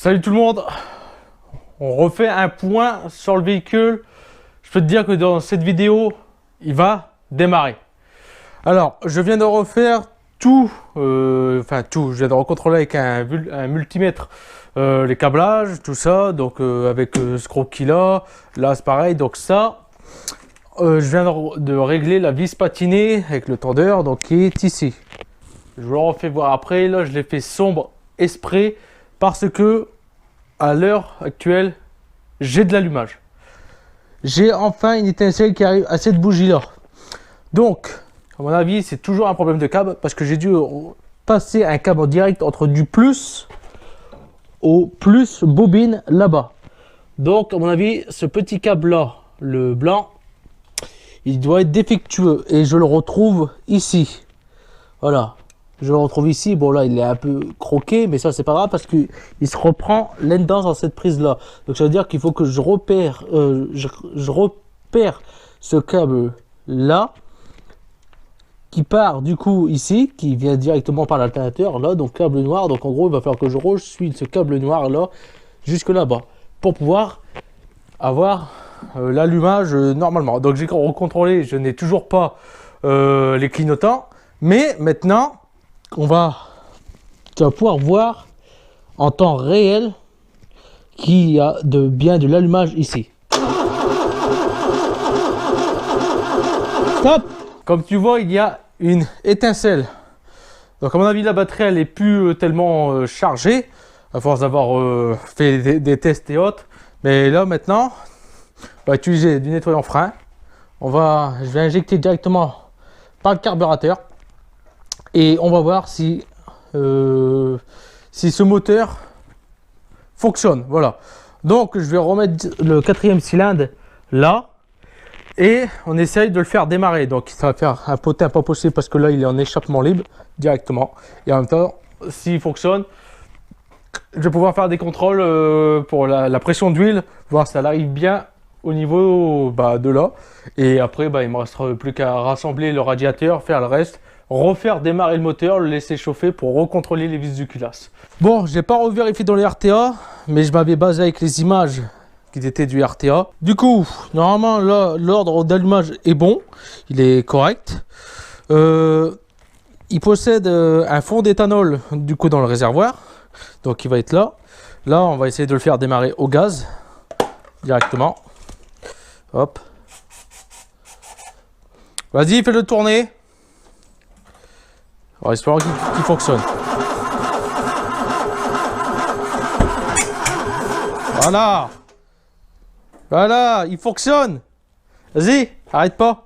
Salut tout le monde, on refait un point sur le véhicule. Je peux te dire que dans cette vidéo, il va démarrer. Alors, je viens de refaire tout, je viens de recontrôler avec un multimètre les câblages, tout ça, donc avec ce croquis là c'est pareil, donc ça, je viens de régler la vis patinée avec le tendeur, donc qui est ici. Je vous le refais voir après, là je l'ai fait sombre exprès parce que à l'heure actuelle, j'ai de l'allumage. J'ai enfin une étincelle qui arrive à cette bougie là. Donc, à mon avis, c'est toujours un problème de câble parce que j'ai dû passer un câble en direct entre du plus au plus bobine là-bas. Donc, à mon avis, ce petit câble là, le blanc, il doit être défectueux et je le retrouve ici. Voilà. Je le retrouve ici, bon là il est un peu croqué, mais ça c'est pas grave parce qu'il se reprend là-dedans dans cette prise là. Donc ça veut dire qu'il faut que je repère, je repère ce câble là, qui part du coup ici, qui vient directement par l'alternateur là, donc câble noir. Donc en gros il va falloir que je resuive ce câble noir là, jusque là-bas, pour pouvoir avoir l'allumage normalement. Donc j'ai recontrôlé, je n'ai toujours pas les clignotants, mais maintenant tu vas pouvoir voir en temps réel qu'il y a bien de l'allumage ici. Stop! Comme tu vois, il y a une étincelle. Donc à mon avis, la batterie elle est plus tellement chargée à force d'avoir fait des tests et autres. Mais là maintenant, on va utiliser du nettoyant frein. Je vais injecter directement par le carburateur. Et on va voir si ce moteur fonctionne. Voilà. Donc je vais remettre le 4e cylindre là. Et on essaye de le faire démarrer. Donc ça va faire un potin pas possible parce que là il est en échappement libre directement. Et en même temps, s'il fonctionne, je vais pouvoir faire des contrôles pour la pression d'huile. Voir si elle arrive bien au niveau de là. Et après il me restera plus qu'à rassembler le radiateur, faire le reste. Refaire démarrer le moteur, le laisser chauffer pour recontrôler les vis du culasse. Bon, j'ai pas revérifié dans les RTA, mais je m'avais basé avec les images qui étaient du RTA. Du coup, normalement, là, l'ordre d'allumage est bon, il est correct. Il possède un fond d'éthanol du coup dans le réservoir, donc il va être là. Là, on va essayer de le faire démarrer au gaz directement. Hop. Vas-y, fais-le tourner. Alors, espérons qu'il fonctionne. Voilà. Voilà, il fonctionne. Vas-y, arrête pas.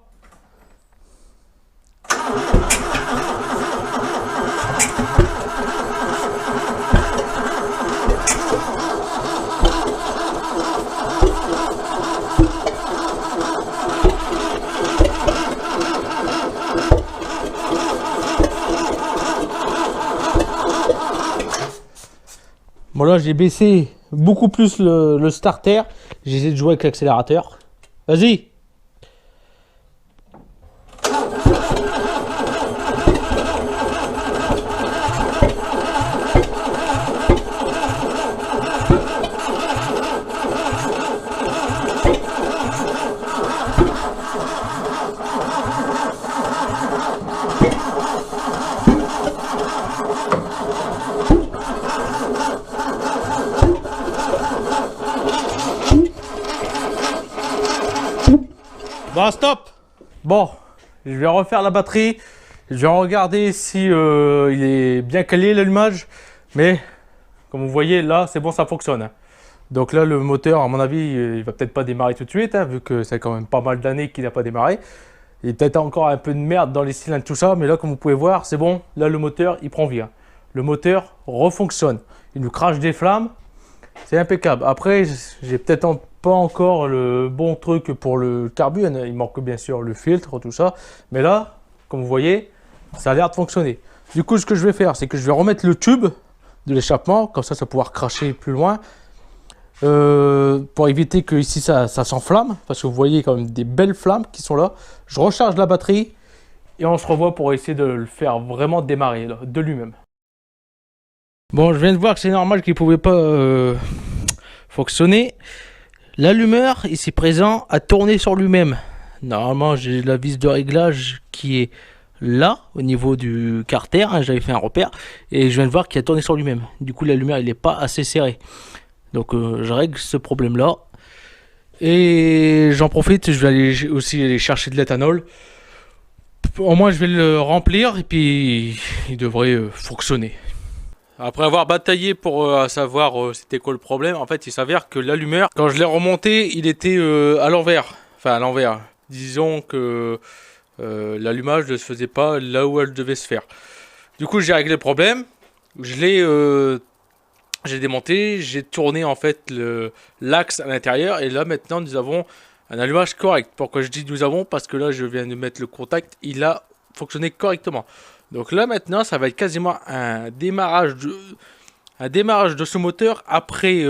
Bon là j'ai baissé beaucoup plus le starter, j'ai essayé de jouer avec l'accélérateur. Vas-y. Bon, stop. Bon, je vais refaire la batterie. Je vais regarder si il est bien calé l'allumage. Mais comme vous voyez là, c'est bon, ça fonctionne. Donc là, le moteur, à mon avis, il va peut-être pas démarrer tout de suite, vu que c'est quand même pas mal d'années qu'il n'a pas démarré. Il y a peut-être encore un peu de merde dans les cylindres, tout ça. Mais là, comme vous pouvez voir, c'est bon. Là, le moteur, il prend vie. Le moteur refonctionne. Il nous crache des flammes. C'est impeccable. Après, j'ai peut-être pas encore le bon truc pour le carbu. Il manque bien sûr le filtre, tout ça. Mais là, comme vous voyez, ça a l'air de fonctionner. Du coup, ce que je vais faire, c'est que je vais remettre le tube de l'échappement. Comme ça va pouvoir cracher plus loin. Pour éviter que ici ça s'enflamme. Parce que vous voyez quand même des belles flammes qui sont là. Je recharge la batterie. Et on se revoit pour essayer de le faire vraiment démarrer là, de lui-même. Bon, je viens de voir que c'est normal qu'il pouvait pas fonctionner. L'allumeur ici présent a tourné sur lui-même. Normalement, j'ai la vis de réglage qui est là, au niveau du carter, hein, j'avais fait un repère, et je viens de voir qu'il a tourné sur lui-même. Du coup, l'allumeur, il n'est pas assez serré. Donc, je règle ce problème-là. Et j'en profite, je vais aussi aller chercher de l'éthanol. Au moins, je vais le remplir, et puis il devrait fonctionner. Après avoir bataillé pour savoir c'était quoi le problème, en fait il s'avère que l'allumeur, quand je l'ai remonté, il était à l'envers. Enfin à l'envers. Disons que l'allumage ne se faisait pas là où elle devait se faire. Du coup j'ai réglé le problème. Je l'ai j'ai démonté, j'ai tourné en fait l'axe à l'intérieur et là maintenant nous avons un allumage correct. Pourquoi je dis nous avons? Parce que là je viens de mettre le contact, il a fonctionné correctement. Donc là maintenant ça va être quasiment un démarrage de ce moteur après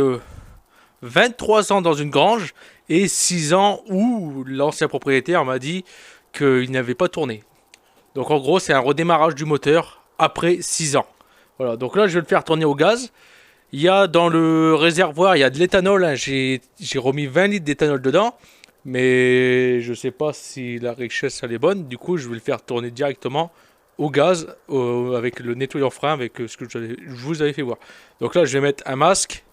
23 ans dans une grange et 6 ans où l'ancien propriétaire m'a dit qu'il n'avait pas tourné. Donc en gros c'est un redémarrage du moteur après 6 ans. Voilà, donc là je vais le faire tourner au gaz. Il y a dans le réservoir, il y a de l'éthanol, hein. J'ai remis 20 litres d'éthanol dedans. Mais je sais pas si la richesse elle est bonne. Du coup je vais le faire tourner directement au gaz avec le nettoyant frein, avec ce que je vous avais fait voir. Donc là je vais mettre un masque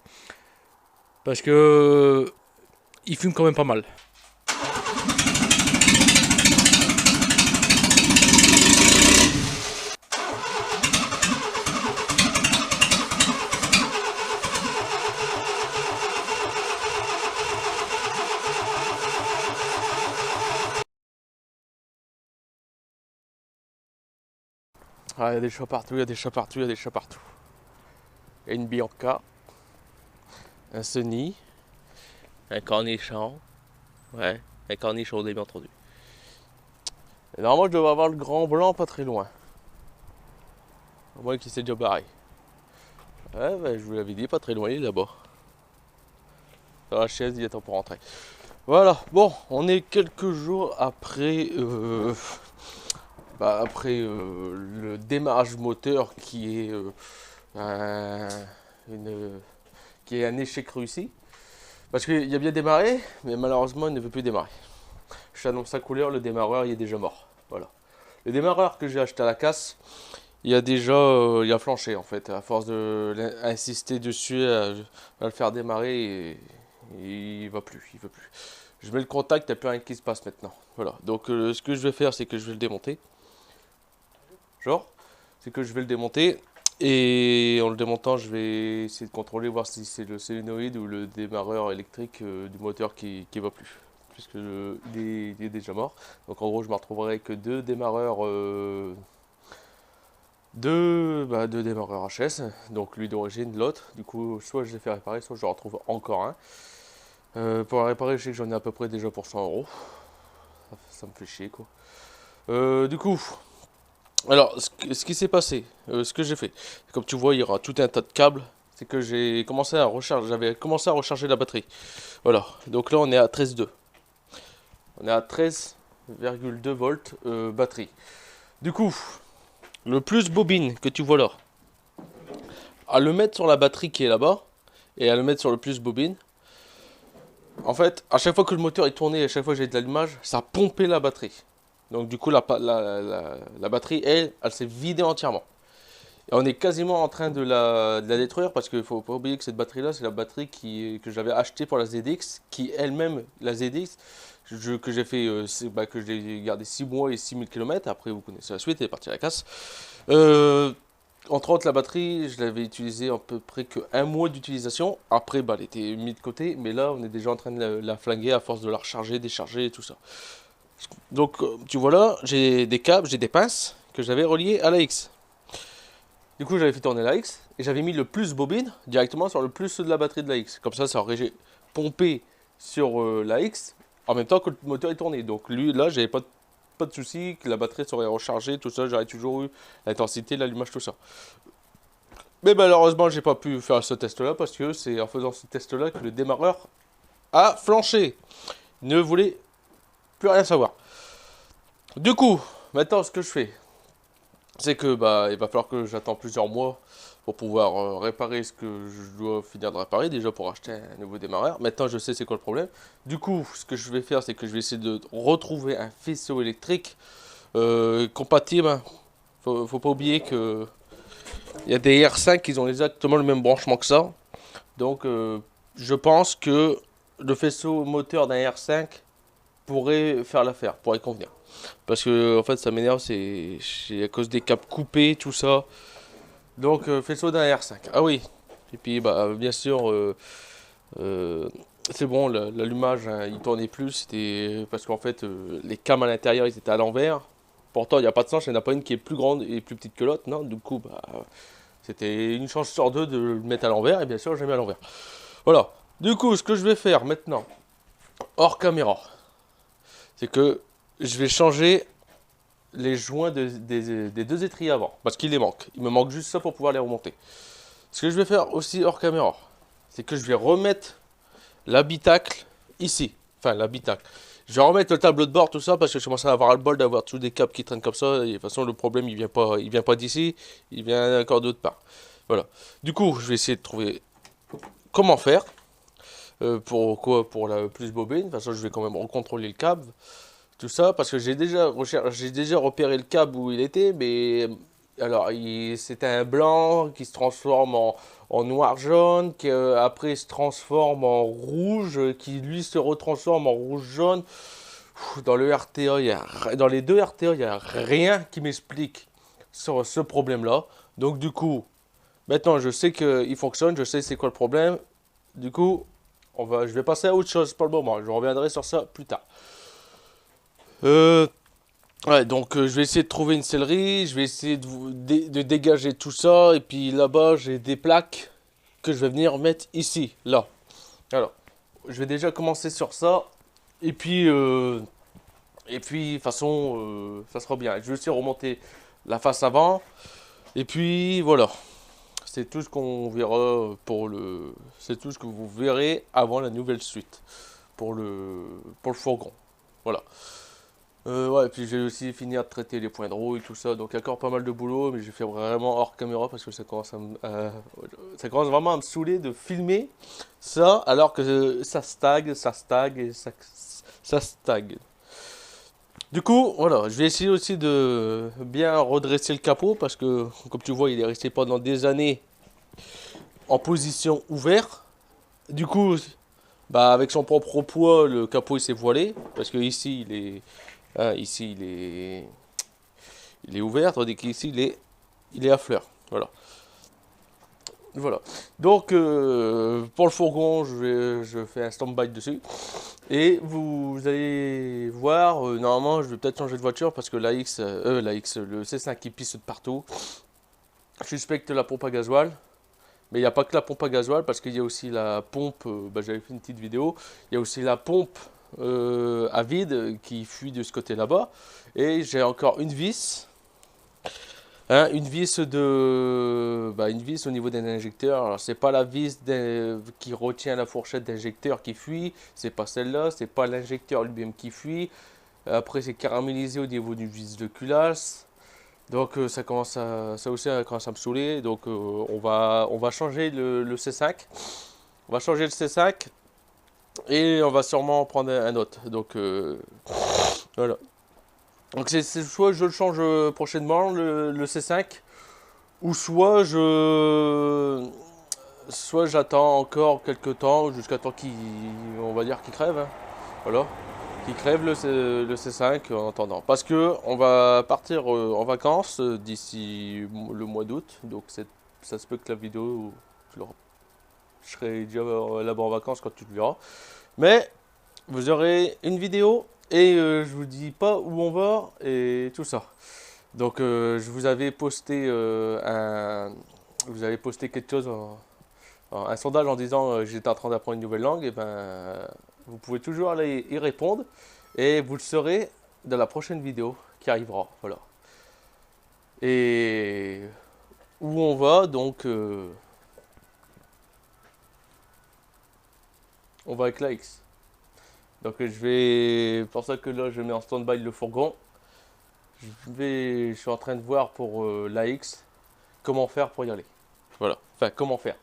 parce que il fume quand même pas mal. Ah, il y a des chats partout, il y a des chats partout, il y a des chats partout. Il y a une Bianca, un Sunny, un cornichon. Ouais, un cornichon, bien entendu. Et normalement, je devrais avoir le grand blanc pas très loin. Au moins qu'il s'est déjà barré. Ouais, ben, je vous l'avais dit, pas très loin, il est là-bas. Dans la chaise, il est temps pour rentrer. Voilà, bon, on est quelques jours après, le démarrage moteur qui est qui est un échec réussi. Parce qu'il a bien démarré, mais malheureusement il ne veut plus démarrer. Je t'annonce sa couleur, le démarreur il est déjà mort. Voilà. Le démarreur que j'ai acheté à la casse, il a déjà il a flanché en fait. À force d'insister dessus, à le faire démarrer, et il va plus, il veut plus. Je mets le contact, il n'y a plus rien qui se passe maintenant. Voilà. Donc ce que je vais faire, c'est que je vais le démonter. C'est que je vais le démonter. Et en le démontant, je vais essayer de contrôler, voir si c'est le solénoïde ou le démarreur électrique du moteur qui ne va plus. Puisque il est déjà mort. Donc en gros, je me retrouverai avec deux démarreurs, deux démarreurs HS. Donc lui d'origine, l'autre. Du coup, soit je les fais réparer, soit je retrouve encore un. Pour la réparer, je sais que j'en ai à peu près déjà pour 100 €. Ça me fait chier quoi. Du coup, alors, ce qui s'est passé, ce que j'ai fait, comme tu vois, il y aura tout un tas de câbles. C'est que j'avais commencé à recharger la batterie. Voilà, donc là on est à 13,2. On est à 13,2 volts batterie. Du coup, le plus bobine que tu vois là, à le mettre sur la batterie qui est là-bas, et à le mettre sur le plus bobine, en fait, à chaque fois que le moteur est tourné, à chaque fois que j'ai de l'allumage, ça pompait la batterie. Donc du coup, la batterie, elle s'est vidée entièrement. Et on est quasiment en train de la détruire parce qu'il ne faut pas oublier que cette batterie-là, c'est la batterie que j'avais achetée pour la ZX, qui elle-même, la ZX, que j'ai fait, que j'ai gardé 6 mois et 6000 km. Après, vous connaissez la suite, elle est partie à la casse. Entre autres, la batterie, je l'avais utilisée à peu près que 1 mois d'utilisation. Après, elle était mise de côté, mais là, on est déjà en train de la flinguer à force de la recharger, décharger et tout ça. Donc, tu vois là, j'ai des câbles, j'ai des pinces que j'avais reliées à la X. Du coup, j'avais fait tourner la X et j'avais mis le plus bobine directement sur le plus de la batterie de la X. Comme ça aurait pompé sur la X en même temps que le moteur est tourné. Donc, lui, là, j'avais pas de souci, que la batterie serait rechargée, tout ça. J'aurais toujours eu l'intensité, l'allumage, tout ça. Mais malheureusement, j'ai pas pu faire ce test-là parce que c'est en faisant ce test-là que le démarreur a flanché. Il ne voulait plus rien savoir. Du coup, maintenant, ce que je fais, c'est que il va falloir que j'attends plusieurs mois pour pouvoir réparer ce que je dois finir de réparer, déjà pour acheter un nouveau démarreur. Maintenant, je sais c'est quoi le problème. Du coup, ce que je vais faire, c'est que je vais essayer de retrouver un faisceau électrique compatible. Faut pas oublier que il y a des R5 qui ont exactement le même branchement que ça. Donc, je pense que le faisceau moteur d'un R5 pourrait faire l'affaire, pourrait convenir. Parce que, en fait, ça m'énerve, c'est à cause des câbles coupés, tout ça. Donc, faisceau d'un R5. Ah oui. Et puis, bah, bien sûr, euh, c'est bon, l'allumage, hein, il tournait plus. C'était parce qu'en fait, les câbles à l'intérieur, ils étaient à l'envers. Pourtant, il n'y a pas de sens, il n'y en a pas une qui est plus grande et plus petite que l'autre, non? Du coup, bah, c'était une chance sur deux de le mettre à l'envers, et bien sûr, j'ai mis à l'envers. Voilà. Du coup, ce que je vais faire maintenant, hors caméra, c'est que je vais changer les joints des deux étriers avant, parce qu'il les manque. Il me manque juste ça pour pouvoir les remonter. Ce que je vais faire aussi hors caméra, c'est que je vais remettre l'habitacle ici. Enfin, l'habitacle. Je vais remettre le tableau de bord, tout ça, parce que je commence à avoir le bol d'avoir tous des câbles qui traînent comme ça. Et de toute façon, le problème, il vient pas d'ici, il vient encore d'autre part. Voilà. Du coup, je vais essayer de trouver comment faire. Pour quoi? Pour la plus bobine. De toute façon, je vais quand même recontrôler le câble. Tout ça, parce que j'ai déjà repéré le câble où il était, mais alors c'était un blanc qui se transforme en noir-jaune, qui après se transforme en rouge, qui lui se retransforme en rouge-jaune. Dans le RTA, dans les deux RTA, il n'y a rien qui m'explique sur ce problème-là. Donc du coup, maintenant je sais qu'il fonctionne, je sais c'est quoi le problème. Du coup, je vais passer à autre chose pour le moment. Je reviendrai sur ça plus tard. Euh, ouais, donc je vais essayer de trouver une sellerie, je vais essayer de dégager tout ça, et puis là-bas j'ai des plaques que je vais venir mettre ici, là. Alors, je vais déjà commencer sur ça, et puis de toute façon, ça sera bien. Je vais aussi remonter la face avant, et puis voilà. C'est tout ce qu'on verra c'est tout ce que vous verrez avant la nouvelle suite pour le fourgon. Voilà. Ouais, et puis j'ai aussi fini de traiter les points de roue et tout ça, donc il y a encore pas mal de boulot, mais j'ai fait vraiment hors caméra parce que ça commence vraiment à me saouler de filmer ça alors que ça stagne et ça stagne. Du coup, voilà, je vais essayer aussi de bien redresser le capot parce que, comme tu vois, il est resté pendant des années en position ouverte. Du coup, bah, avec son propre poids, le capot il s'est voilé parce que ici il est, hein, ici il est ouvert, tandis qu'ici il est à fleur. Voilà. Voilà. Donc pour le fourgon, je fais un stand-by dessus. Et vous allez voir, normalement je vais peut-être changer de voiture parce que le C5 qui pisse de partout. Je suspecte la pompe à gasoil. Mais il n'y a pas que la pompe à gasoil parce qu'il y a aussi la pompe, bah, j'avais fait une petite vidéo, il y a aussi la pompe à vide qui fuit de ce côté là-bas. Et j'ai encore une vis. Hein, une vis au niveau d'un injecteur. Alors c'est pas la vis qui retient la fourchette d'injecteur qui fuit, c'est pas celle-là, c'est pas l'injecteur lui-même qui fuit. Après c'est caramélisé au niveau du vis de culasse. Donc ça aussi commence à me saouler. Donc on va changer le C5. On va changer le C5 et on va sûrement prendre un autre. Donc voilà. Donc c'est soit je le change prochainement le C5 ou soit j'attends encore quelques temps jusqu'à temps qu'il on va dire qu'il crève. Hein. Voilà. Qu'il crève le C5 en attendant. Parce que on va partir en vacances d'ici le mois d'août. Donc ça se peut que la vidéo je serai déjà là-bas en vacances quand tu le verras. Mais vous aurez une vidéo et je vous dis pas où on va et tout ça. Donc je vous avais posté vous avez posté quelque chose, un sondage en disant que j'étais en train d'apprendre une nouvelle langue. Et ben vous pouvez toujours aller y répondre et vous le saurez dans la prochaine vidéo qui arrivera. Voilà. Et où on va donc on va avec l'AX. Donc pour ça que là je mets en stand-by le fourgon. Je suis en train de voir pour l'AX comment faire pour y aller. Voilà. Enfin, comment faire?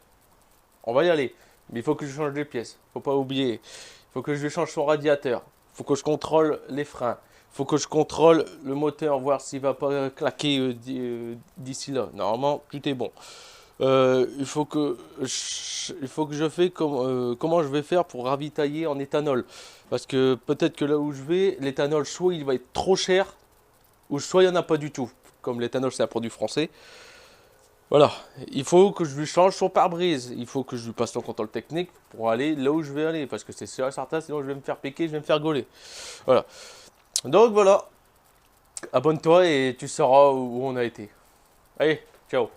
On va y aller. Mais il faut que je change les pièces. Faut pas oublier. Il faut que je change son radiateur. Il faut que je contrôle les freins. Il faut que je contrôle le moteur, voir s'il va pas claquer d'ici là. Normalement, tout est bon. Il faut que je fais comment je vais faire pour ravitailler en éthanol. Parce que peut-être que là où je vais, l'éthanol, soit il va être trop cher, ou soit il n'y en a pas du tout. Comme l'éthanol, c'est un produit français. Voilà, il faut que je lui change son pare-brise. Il faut que je lui passe son contrôle technique pour aller là où je vais aller. Parce que c'est sûr et certain, sinon je vais me faire piquer, je vais me faire gauler. Voilà. Donc voilà, abonne-toi et tu sauras où on a été. Allez, ciao.